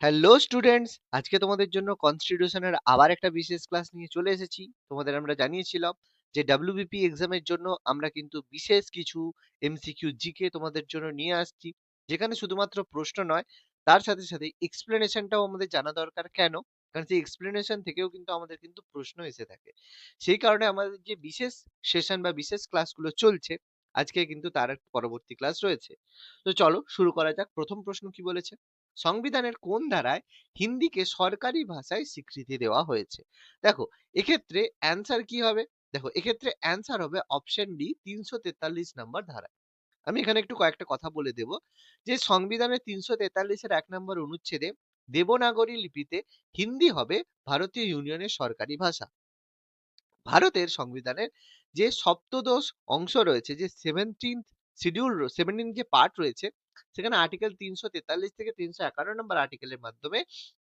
Hello students, আজকে তোমাদের জন্য কনস্টিটিউশনের আবার একটা বিশেষ ক্লাস নিয়ে চলে এসেছি। তোমাদের আমরা জানিয়েছিলাম যে ডাব্লিউবিপি এক্সামের জন্য আমরা কিন্তু বিশেষ কিছু এমসিকিউ জিকে তোমাদের জন্য নিয়ে আসছি, যেখানে শুধুমাত্র প্রশ্ন নয়, তার সাথে সাথে এক্সপ্লেনেশনটাও আমাদের জানা দরকার। কেন? কারণ সেই এক্সপ্লেনেশন থেকেও কিন্তু আমাদের কিন্তু প্রশ্ন এসে থাকে। সেই কারণে আমাদের যে বিশেষ সেশন বা বিশেষ ক্লাসগুলো চলছে, আজকে কিন্তু তার এক পরবর্তী ক্লাস রয়েছে। তো চলো শুরু করা যাক। প্রথম প্রশ্ন কি বলেছে? সংবিধানের কোন ধারায় হিন্দিকে সরকারি ভাষায় স্বীকৃতি দেওয়া হয়েছে? দেখো, এক্ষেত্রে অ্যান্সার কি হবে? দেখো, এক্ষেত্রে অ্যান্সার হবে অপশন ডি, ৩৪৩ নম্বর ধারা। আমি এখানে একটু কয়েকটা কথা বলে দেব যে সংবিধানের ৩৪৩ এক নম্বর অনুচ্ছেদে দেবনাগরী লিপিতে হিন্দি হবে ভারতীয় ইউনিয়নের সরকারি ভাষা। ভারতের সংবিধানের যে সপ্তদশ অংশ রয়েছে, যে 17 যে পার্ট রয়েছে, সেখানে আর্টিকেল ৩৪৩ থেকে ৩৫১ নম্বর আর্টিকেলের মাধ্যমে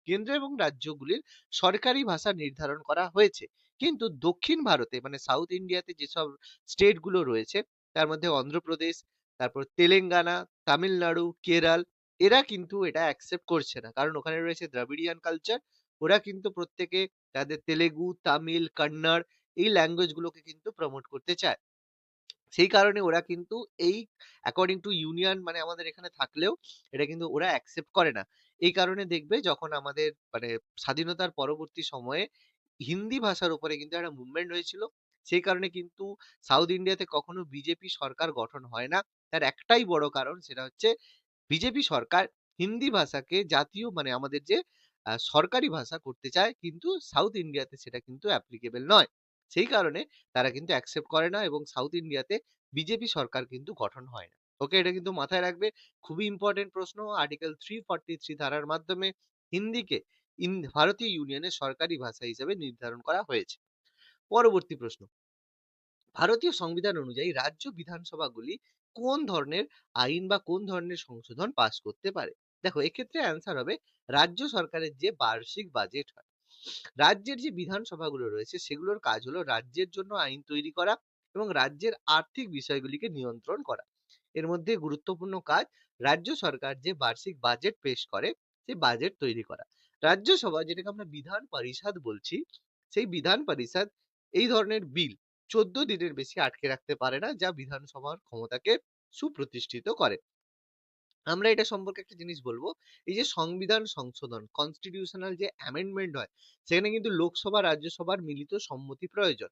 কেন্দ্র এবং রাজ্যগুলির সরকারি ভাষা নির্ধারণ করা হয়েছে। কিন্তু দক্ষিণ ভারতে মানে সাউথ ইন্ডিয়াতে যেসব স্টেট গুলো রয়েছে, তার মধ্যে অন্ধ্রপ্রদেশ, তারপর তেলেঙ্গানা, তামিলনাড়ু, কেরল, এরা কিন্তু এটা অ্যাকসেপ্ট করছে না, কারণ ওখানে রয়েছে দ্রাবিড়িয়ান কালচার। ওরা কিন্তু প্রত্যেকে তাদের তেলেগু, তামিল, কন্নড় এই ল্যাঙ্গুয়েজ গুলোকে কিন্তু প্রমোট করতে চায়। সেই কারণে ওরা কিন্তু এই অ্যাকর্ডিং টু ইউনিয়ন মানে আমাদের এখানে থাকলেও এটা কিন্তু ওরা অ্যাকসেপ্ট করে না। এই কারণে দেখবে যখন আমাদের মানে স্বাধীনতার পরবর্তী সময়ে হিন্দি ভাষার উপরে কিন্তু একটা মুভমেন্ট হয়েছিল। সেই কারণে কিন্তু সাউথ ইন্ডিয়াতে কখনো বিজেপি সরকার গঠন হয় না। তার একটাই বড় কারণ, সেটা হচ্ছে বিজেপি সরকার হিন্দি ভাষাকে জাতীয় মানে আমাদের যে সরকারি ভাষা করতে চায়, কিন্তু সাউথ ইন্ডিয়াতে সেটা কিন্তু অ্যাপ্লিকেবল নয়। সেই কারণে তারা কিন্তু অ্যাকসেপ্ট করে না এবং সাউথ ইন্ডিয়াতে বিজেপি সরকার কিন্তু গঠন হয় না। ওকে, এটা কিন্তু মাথায় রাখবে। খুবই ইম্পর্টেন্ট প্রশ্ন। আর্টিকেল 343 ধারার মাধ্যমে হিন্দিকে ভারতীয় ইউনিয়নের সরকারি ভাষা হিসেবে নির্ধারণ করা হয়েছে। পরবর্তী প্রশ্ন, ভারতীয় সংবিধান অনুযায়ী রাজ্য বিধানসভাগুলি কোন ধরনের আইন বা কোন ধরনের সংশোধন পাস করতে পারে? দেখো, এক্ষেত্রে অ্যান্সার হবে রাজ্য সরকারের যে বার্ষিক বাজেট হয়, রাজ্যের যে বিধানসভাগুলো রয়েছে সেগুলোর কাজ হলো রাজ্যের জন্য আইন তৈরি করা এবং রাজ্যের আর্থিক বিষয়গুলিকে নিয়ন্ত্রণ করা। এর মধ্যে গুরুত্বপূর্ণ কাজ রাজ্য সরকার যে বার্ষিক বাজেট পেশ করে, সেই বাজেট তৈরি করা। রাজ্যসভা, যেটাকে আমরা বিধান পরিষদ বলছি, সেই বিধান পরিষদ এই ধরনের বিল 14 দিনের বেশি আটকে রাখতে পারে না, যা বিধানসভার ক্ষমতাকে সুপ্রতিষ্ঠিত করে। আমরা এটা সম্পর্কে একটা জিনিস বলবো, এই যে সংবিধান সংশোধন কনস্টিটিউশনাল যে অ্যামেন্ডমেন্ট হয়, সেখানে কিন্তু লোকসভা রাজ্যসভার মিলিত সম্মতি প্রয়োজন।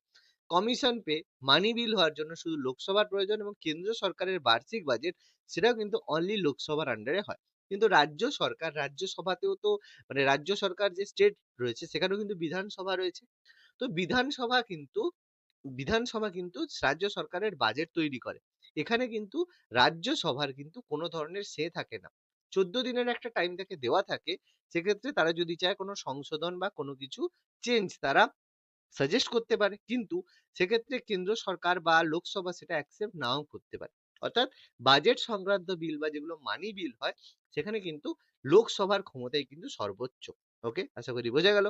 কমিশন পে মানি বিল হওয়ার জন্য শুধু লোকসভার প্রয়োজন এবং কেন্দ্র সরকারের বার্ষিক বাজেট সেটাও কিন্তু অনলি লোকসভার আন্ডারে হয়। কিন্তু রাজ্য সরকার রাজ্যসভাতেও তো মানে রাজ্য সরকার যে স্টেট রয়েছে সেখানেও কিন্তু বিধানসভা রয়েছে। তো বিধানসভা কিন্তু রাজ্য সরকারের বাজেট তৈরি করে। এখানে কিন্তু রাজ্যসভার কিন্তু কোনো ধরনের সে থাকে না। 14 দিনের একটা টাইম তাকে দেওয়া থাকে। সেক্ষেত্রে তারা যদি চায় কোনো সংশোধন বা কোনো কিছু চেঞ্জ তারা সাজেস্ট করতে পারে, কিন্তু সেক্ষেত্রে কেন্দ্র সরকার বা লোকসভা সেটা অ্যাকসেপ্ট নাও করতে পারে। অর্থাৎ বাজেট সংক্রান্ত বিল বা যেগুলো মানি বিল হয়, সেখানে কিন্তু লোকসভার ক্ষমতাই কিন্তু সর্বোচ্চ। ওকে, আশা করি বোঝা গেল।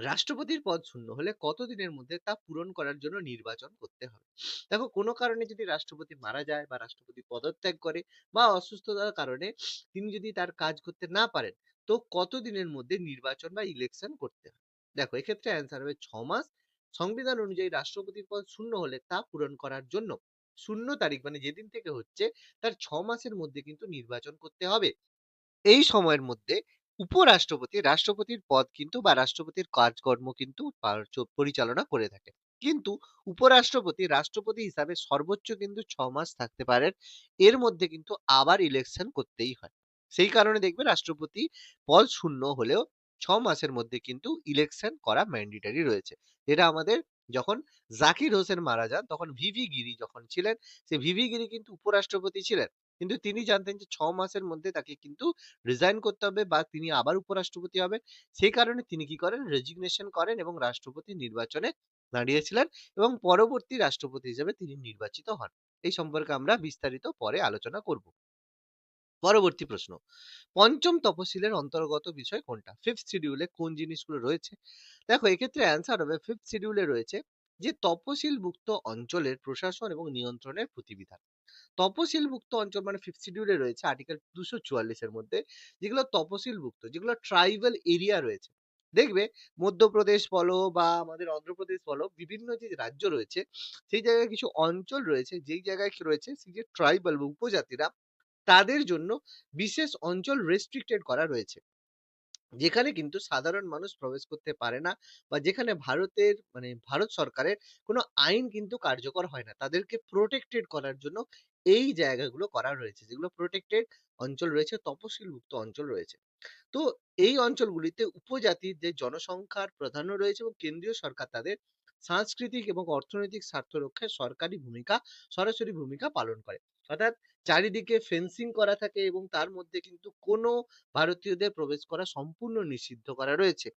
রাষ্ট্রপতির পদ শূন্য হলে কতদিনের মধ্যে তা পূরণ করার জন্য নির্বাচন করতে হবে? দেখো, কোনো কারণে যদি রাষ্ট্রপতি মারা যায় বা রাষ্ট্রপতি পদত্যাগ করে বা অসুস্থতার কারণে তিনি যদি তার কাজ করতে না পারেন, তো কতদিনের মধ্যে নির্বাচন বা ইলেকশন করতে হবে? দেখো, এক্ষেত্রে অ্যান্সার হবে 6 মাস। সংবিধান অনুযায়ী রাষ্ট্রপতির পদ শূন্য হলে তা পূরণ করার জন্য শূন্য তারিখ মানে যেদিন থেকে হচ্ছে তার 6 মাসের মধ্যে কিন্তু নির্বাচন করতে হবে। এই সময়ের মধ্যে উপরাষ্ট্রপতি রাষ্ট্রপতির পদ কিন্তু বা রাষ্ট্রপতির কাজকর্ম কিন্তু পরিচালনা করে থাকে। কিন্তু উপরাষ্ট্রপতি রাষ্ট্রপতি হিসাবে সর্বোচ্চ কিন্তু 6 মাস থাকতে পারেন। এর মধ্যে কিন্তু আবার ইলেকশন করতেই হয়। সেই কারণে দেখবে রাষ্ট্রপতি পদ শূন্য হলেও 6 মাসের মধ্যে কিন্তু ইলেকশন করা ম্যান্ডেটরি রয়েছে। যেটা আমাদের যখন জাকির হোসেন মারা যান তখন ভিভি গিরি যখন ছিলেন, সে ভিভি গিরি কিন্তু উপরাষ্ট্রপতি ছিলেন, কিন্তু তিনি জানতেন যে 6 মাসের মধ্যে তাকে কিন্তু রিজাইন করতে হবে বা তিনি আবার উপরাষ্ট্রপতি হবেন। সেই কারণে তিনি কি করেন, রেজিগনেশন করেন এবং রাষ্ট্রপতি নির্বাচনে দাঁড়িয়েছিলেন এবং পরবর্তী রাষ্ট্রপতি হিসেবে তিনি নির্বাচিত হন। এই সম্পর্কে আমরা বিস্তারিত পরে আলোচনা করব। পরবর্তী প্রশ্ন, পঞ্চম তপশিলের অন্তর্গত বিষয় কোনটা? ফিফথ শিডিউলে কোন জিনিসগুলো রয়েছে? দেখো, এক্ষেত্রে অ্যান্সার হবে ফিফথ শিডিউলে রয়েছে যে তপশিল মুক্ত অঞ্চলের প্রশাসন এবং নিয়ন্ত্রণের প্রতিবিধান। তপশিলভুক্ত অঞ্চল মানে ফিফথ শিডিউলে রয়েছে আর্টিকেল 244 এর মধ্যে, যেগুলো তপশিলভুক্ত, যেগুলো ট্রাইবাল এরিয়া রয়েছে। দেখবে মধ্যপ্রদেশ বলো বা আমাদের অন্ধ্রপ্রদেশ বলো, বিভিন্ন যে রাজ্য রয়েছে সেই জায়গায় কিছু অঞ্চল রয়েছে, যেই জায়গায় কি রয়েছে সেই যে ট্রাইবাল বা উপজাতিরা, তাদের জন্য বিশেষ অঞ্চল রেস্ট্রিক্টেড করা রয়েছে। যেখানে কিন্তু সাধারণ মানুষ প্রবেশ করতে পারে না, বা যেখানে ভারতের মানে ভারত সরকারের কোনো আইন কিন্তু কার্যকর হয় না। তাদেরকে প্রোটেক্টেড করার জন্য এই জায়গাগুলো করা রয়েছে, যেগুলো প্রোটেক্টেড অঞ্চল রয়েছে, তপশিলভুক্ত অঞ্চল রয়েছে। তো এই অঞ্চলগুলিতে উপজাতির যে জনসংখ্যার প্রাধান্য রয়েছে এবং কেন্দ্রীয় সরকার তাদের সাংস্কৃতিক এবং অর্থনৈতিক স্বার্থ রক্ষায় সরকারি ভূমিকা, সরাসরি ভূমিকা পালন করে। অর্থাৎ চারিদিকে ফেন্সিং করা থাকে এবং তার মধ্যে কিন্তু কোনো ভারতীয়দের প্রবেশ করা সম্পূর্ণ নিষিদ্ধ করা রয়েছে।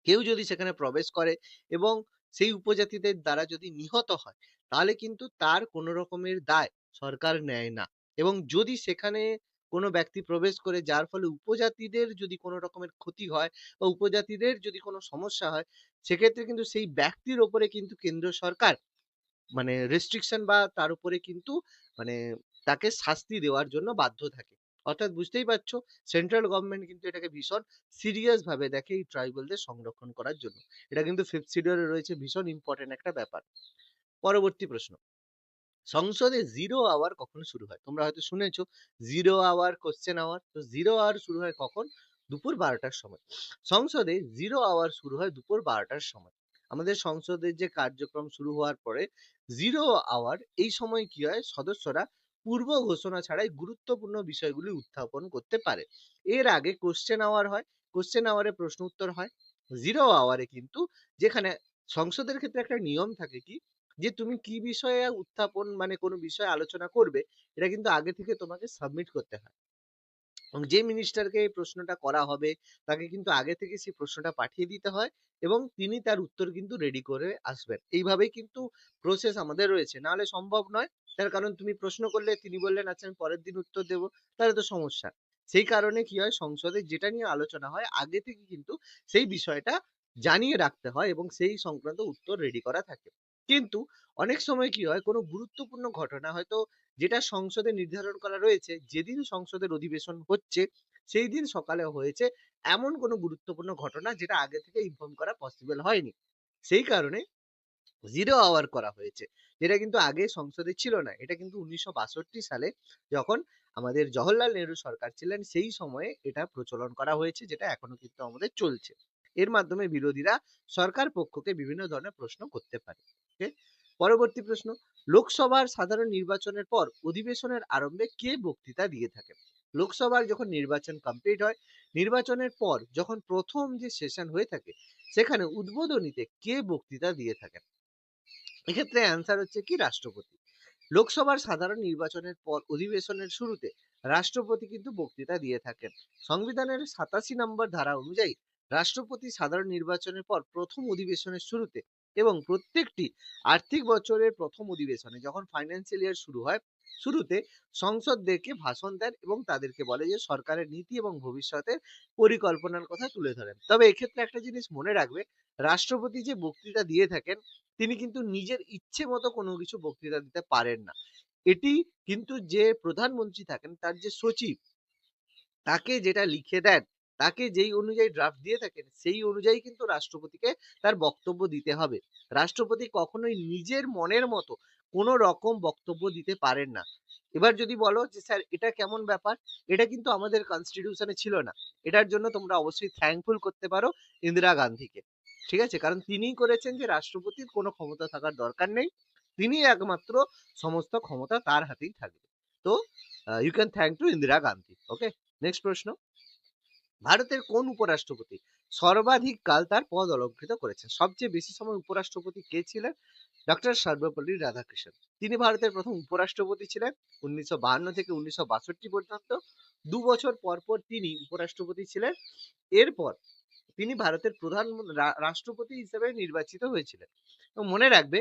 কেউ যদি সেখানে প্রবেশ করে এবং সেই উপজাতিদের দ্বারা যদি নিহত হয়, তাহলে কিন্তু তার কোনো রকমের দায় সরকার নেয় না। এবং যদি সেখানে কোনো ব্যক্তি প্রবেশ করে যার ফলে উপজাতিদের যদি কোনো রকমের ক্ষতি হয় বা উপজাতিদের যদি কোনো সমস্যা হয়, সেক্ষেত্রে কিন্তু সেই ব্যক্তির ওপরে কিন্তু কেন্দ্র সরকার মানে রেস্ট্রিকশন বা তার উপরে কিন্তু মানে তাকে শাস্তি দেওয়ার জন্য বাধ্য থাকে। অর্থাৎ বুঝতেই পারছো, সেন্ট্রাল গভর্নমেন্ট কিন্তু এটাকে ভীষণ সিরিয়াস ভাবে দেখে এই ট্রাইবালদের সংরক্ষণ করার জন্য। এটা কিন্তু ফিফথ শিডিউলে রয়েছে, ভীষণ ইম্পর্টেন্ট একটা ব্যাপার। পরবর্তী প্রশ্ন, সংসদে জিরো আওয়ার কখন শুরু হয়? তোমরা হয়তো শুনেছো জিরো আওয়ার, কোশ্চেন আওয়ার। তো জিরো আওয়ার শুরু হয় কখন? দুপুর 12টার সময়। সংসদে জিরো আওয়ার শুরু হয় দুপুর 12টার সময়। আমাদের সংসদের যে কার্যক্রম শুরু হওয়ার পরে জিরো আওয়ার, এই সময় কি হয়, সদস্যরা পূর্ব ঘোষণা ছাড়াই গুরুত্বপূর্ণ বিষয়গুলি উত্থাপন করতে পারে। এর আগে কোশ্চেন আওয়ার হয়, কোশ্চেন আওয়ারে প্রশ্ন উত্তর হয়। জিরো আওয়ারে কিন্তু, যেখানে সংসদের ক্ষেত্রে একটা নিয়ম থাকে কি, যে তুমি কি বিষয়ে উত্থাপন মানে কোনো বিষয়ে আলোচনা করবে, এটা কিন্তু আগে থেকে তোমাকে সাবমিট করতে হয়। এবং যে মিনিস্টারকে এই প্রশ্নটা করা হবে, তাকে কিন্তু আগে থেকে সেই প্রশ্নটা পাঠিয়ে দিতে হয় এবং তিনি তার উত্তর কিন্তু রেডি করে আসবেন। এইভাবেই কিন্তু প্রসেস আমাদের রয়েছে, নাহলে সম্ভব নয়। তার কারণ তুমি প্রশ্ন করলে, তিনি বললেন আচ্ছা আমি পরের দিন উত্তর দেবো, তাহলে তো সমস্যা। সেই কারণে কি হয়, সংসদে যেটা নিয়ে আলোচনা হয় আগে থেকে কিন্তু সেই বিষয়টা জানিয়ে রাখতে হয় এবং সেই সংক্রান্ত উত্তর রেডি করা থাকে। কিন্তু অনেক সময় কি হয়, কোনো গুরুত্বপূর্ণ ঘটনা হয়তো, যেটা সংসদে নির্ধারণ করা রয়েছে, যেদিন সংসদের অধিবেশন হচ্ছে সেই দিন সকালে হয়েছে এমন কোনো গুরুত্বপূর্ণ ঘটনা, যেটা আগে থেকে ইনফর্ম করা পসিবল হয়নি। সেই কারণে জিরো আওয়ার করা হয়েছে, যেটা কিন্তু আগে সংসদে ছিল না। এটা কিন্তু 1962 সালে, যখন আমাদের জওহরলাল নেহরু সরকার ছিলেন, সেই সময়ে এটা প্রচলন করা হয়েছে, যেটা এখনো কিন্তু আমাদের চলছে। এর মাধ্যমে বিরোধীরা সরকার পক্ষকে বিভিন্ন ধরনের প্রশ্ন করতে পারে। ওকে? পরবর্তী প্রশ্ন, লোকসভার সাধারণ নির্বাচনের পর অধিবেশনের আরম্ভে কে বক্তৃতা দিয়ে থাকেন? লোকসভার যখন নির্বাচন কমপ্লিট হয়, নির্বাচনের পর যখন প্রথম যে সেশন হয়ে থাকে, সেখানে উদ্বোধনীতে কে বক্তৃতা দিয়ে থাকেন? এক্ষেত্রে অ্যান্সার হচ্ছে কি, রাষ্ট্রপতি। লোকসভার সাধারণ নির্বাচনের পর অধিবেশনের শুরুতে রাষ্ট্রপতি কিন্তু বক্তৃতা দিয়ে থাকেন। সংবিধানের 87 নম্বর ধারা অনুযায়ী রাষ্ট্রপতি সাধারণ নির্বাচনের পর প্রথম অধিবেশনের শুরুতে এবং প্রত্যেকটি আর্থিক বছরের প্রথম অধিবেশনে, যখন ফাইন্যান্সিয়াল ইয়ার শুরু হয়, শুরুতে সংসদদেরকে ভাষণ দেন এবং তাদেরকে বলে যে সরকারের নীতি এবং ভবিষ্যতের পরিকল্পনার কথা তুলে ধরেন। তবে এক্ষেত্রে একটা জিনিস মনে রাখবে, রাষ্ট্রপতি যে বক্তৃতা দিয়ে থাকেন, তিনি কিন্তু নিজের ইচ্ছে মতো কোনো কিছু বক্তৃতা দিতে পারেন না। এটি কিন্তু যে প্রধানমন্ত্রী থাকেন, তার যে সচিব, তাকে যেটা লিখে দেন, তাকে যেই অনুযায়ী ড্রাফট দিয়ে থাকেন, সেই অনুযায়ী কিন্তু রাষ্ট্রপতিকে তার বক্তব্য দিতে হবে। রাষ্ট্রপতি কখনোই নিজের মনের মতো কোনো রকম বক্তব্য দিতে পারেন না। এবার যদি বলো যে স্যার এটা কেমন ব্যাপার, এটা কিন্তু আমাদের কনস্টিটিউশনে ছিল না। এটার জন্য তোমরা অবশ্যই থ্যাঙ্কফুল করতে পারো ইন্দিরা গান্ধীকে। ঠিক আছে? কারণ তিনিই করেছেন যে রাষ্ট্রপতির কোনো ক্ষমতা থাকার দরকার নেই। তিনি একমাত্র, সমস্ত ক্ষমতা তার হাতেই থাকবে। তো you can thank to Indira Gandhi. Okay? Next প্রশ্ন, ভারতের কোন উপরাষ্ট্রপতি সর্বাধিক কাল তার পদ অলঙ্কৃত করেছেন? সবচেয়ে বেশি সময় উপরাষ্ট্রপতি কে ছিলেন? ডক্টর সর্বপল্লী রাধাকৃষ্ণন। তিনি ভারতের প্রথম উপরাষ্ট্রপতি ছিলেন 1952 থেকে 1962 পর্যন্ত। 2 বছর পর পর তিনি উপরাষ্ট্রপতি ছিলেন। এরপর তিনি ভারতের প্রধান রাষ্ট্রপতি হিসেবে নির্বাচিত হয়েছিলেন। এবং মনে রাখবে,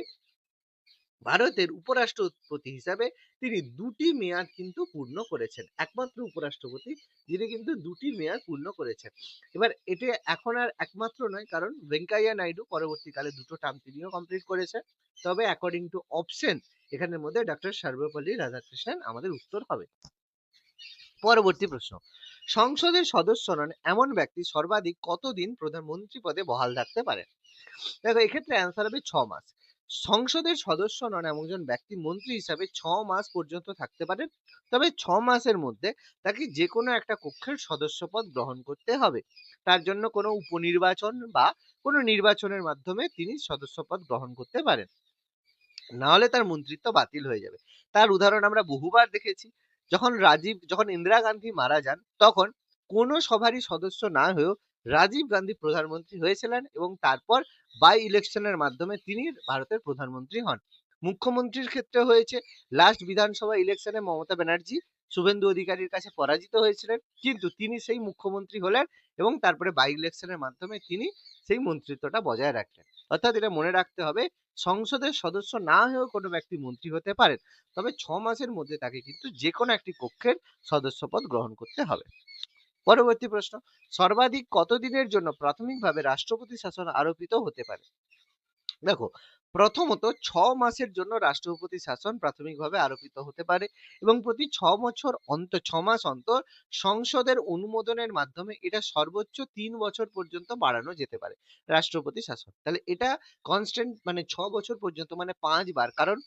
ভারতের উপরাষ্ট্রপতি হিসাবে তিনি 2টি মেয়াদ কিন্তু পূর্ণ করেছেন। একমাত্র উপরাষ্ট্রপতি যিনি কিন্তু 2টি মেয়াদ পূর্ণ করেছেন। এবার এটা এখন আর একমাত্র নয়, কারণ ভেঙ্কাইয়া নাইডু পরবর্তীকালে 2টো টার্ম তিনিও কমপ্লিট করেছেন। তবে অ্যাকর্ডিং টু অপশন, এখানের মধ্যে ডক্টর সর্বপল্লী রাধাকৃষ্ণন আমাদের উত্তর হবে। পরবর্তী প্রশ্ন, সংসদের সদস্য নন এমন ব্যক্তি সর্বাধিক কতদিন প্রধানমন্ত্রী পদে বহাল থাকতে পারেন? দেখো এক্ষেত্রে অ্যান্সার হবে 6 মাস। সংসদের সদস্য নন এমন একজন ব্যক্তি মন্ত্রী হিসাবে 6 মাস পর্যন্ত থাকতে পারেন। তবে 6 মাসের মধ্যে তাকে যে কোনো একটা কক্ষের সদস্য পদ গ্রহণ করতে হবে। তার জন্য কোনো উপনির্বাচন বা কোনো নির্বাচনের মাধ্যমে তিনি সদস্য পদ গ্রহণ করতে পারেন, না হলে তার মন্ত্রিত্ব বাতিল হয়ে যাবে। তার উদাহরণ আমরা বহুবার দেখেছি। যখন ইন্দিরা গান্ধী মারা যান, তখন কোনো সভারই সদস্য না হয়েও রাজীব গান্ধী প্রধানমন্ত্রী হয়েছিলেন এবং তারপর বাই ইলেকশনের মাধ্যমে তিনি ভারতের প্রধানমন্ত্রী হন। মুখ্যমন্ত্রীর ক্ষেত্রে হয়েছে, লাস্ট বিধানসভা ইলেকশনে মমতা ব্যানার্জি শুভেন্দু অধিকারীর কাছে পরাজিত হয়েছিলেন, কিন্তু তিনি সেই মুখ্যমন্ত্রী হলেন এবং তারপরে বাই ইলেকশনের মাধ্যমে তিনি সেই মন্ত্রিত্বটা বজায় রাখলেন। অর্থাৎ এটা মনে রাখতে হবে, সংসদের সদস্য না হয়েও কোনো ব্যক্তি মন্ত্রী হতে পারেন, তবে 6 মাসের মধ্যে তাকে কিন্তু যে কোনো একটি কক্ষের সদস্য পদ গ্রহণ করতে হবে। পরবর্তী প্রশ্ন, সর্বাধিক কতদিনের জন্য প্রাথমিকভাবে রাষ্ট্রপতি শাসন আরোপিত হতে পারে? দেখো, প্রথমত 6 মাসের জন্য রাষ্ট্রপতি শাসন প্রাথমিকভাবে আরোপিত হতে পারে এবং প্রতি 6 বছর অন্তর 6 মাস অন্তর সংসদের অনুমোদনের মাধ্যমে এটা সর্বোচ্চ 3 বছর পর্যন্ত বাড়ানো যেতে পারে রাষ্ট্রপতি শাসন। তাহলে এটা কনস্ট্যান্ট, মানে 6 বছর পর্যন্ত, মানে 5 বার, কারণ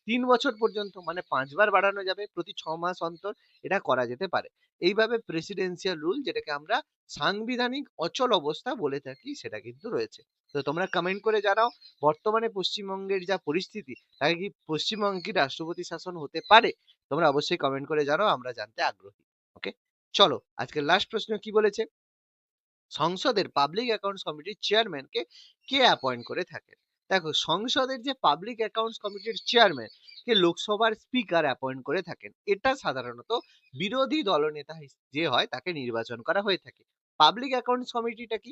3 বছর পর্যন্ত মানে 5 বার বাড়ানো যাবে প্রতি 6 মাস অন্তর, এটা করা যেতে পারে। এইভাবে প্রেসিডেন্সিয়াল রুল, যেটাকে আমরা সাংবিধানিক অচল অবস্থা বলে থাকি, সেটা কিন্তু রয়েছে। তো তোমরা কমেন্ট করে জানাও, বর্তমানে পশ্চিমবঙ্গের যা পরিস্থিতি, তাকে কি পশ্চিমবঙ্গে কি রাষ্ট্রপতি শাসন হতে পারে? তোমরা অবশ্যই কমেন্ট করে জানাও, আমরা জানতে আগ্রহী। ওকে, চলো আজকের লাস্ট প্রশ্ন কি বলেছে। সংসদের পাবলিক অ্যাকাউন্টস কমিটির চেয়ারম্যানকে কে অ্যাপয়েন্ট করে থাকেন? দেখো, সংসদের যে পাবলিক অ্যাকাউন্টস কমিটির চেয়ারম্যান কে লোকসভার স্পিকার অ্যাপয়েন্ট করে থাকেন। এটা সাধারণত বিরোধী দলনেতা যে হয় তাকে নির্বাচন করা হয়ে থাকে। পাবলিক অ্যাকাউন্টস কমিটিটা কি?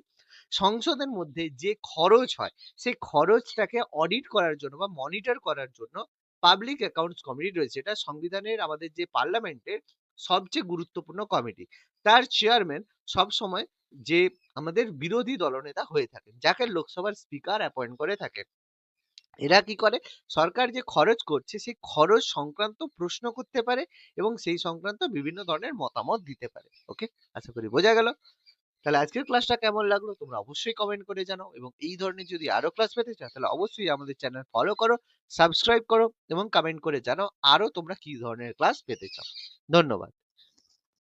সংসদের মধ্যে যে খরচ হয় সেই খরচটাকে অডিট করার জন্য বা মনিটর করার জন্য পাবলিক অ্যাকাউন্টস কমিটি রয়েছে। এটা সংবিধানের, আমাদের যে পার্লামেন্টের সবচেয়ে গুরুত্বপূর্ণ কমিটি। তার চেয়ারম্যান সব সময় যে আমাদের বিরোধী দলনেতা হয়ে থাকেন, যাকে লোকসভার স্পিকার অ্যাপয়েন্ট করে থাকেন। এরা কি করে, সরকার যে খরচ করছে সেই খরচ সংক্রান্ত প্রশ্ন করতে পারে এবং সেই সংক্রান্ত বিভিন্ন ধরনের মতামত দিতে পারে। ওকে, আশা করি বোঝা গেল। তাহলে আজকের ক্লাসটা কেমন লাগলো তোমরা অবশ্যই কমেন্ট করে জানাও, এবং এই ধরনের যদি আরো ক্লাস পেতে চাও তাহলে অবশ্যই আমাদের চ্যানেল ফলো করো, সাবস্ক্রাইব করো এবং কমেন্ট করে জানাও আরো তোমরা কি ধরনের ক্লাস পেতে চাও। ধন্যবাদ।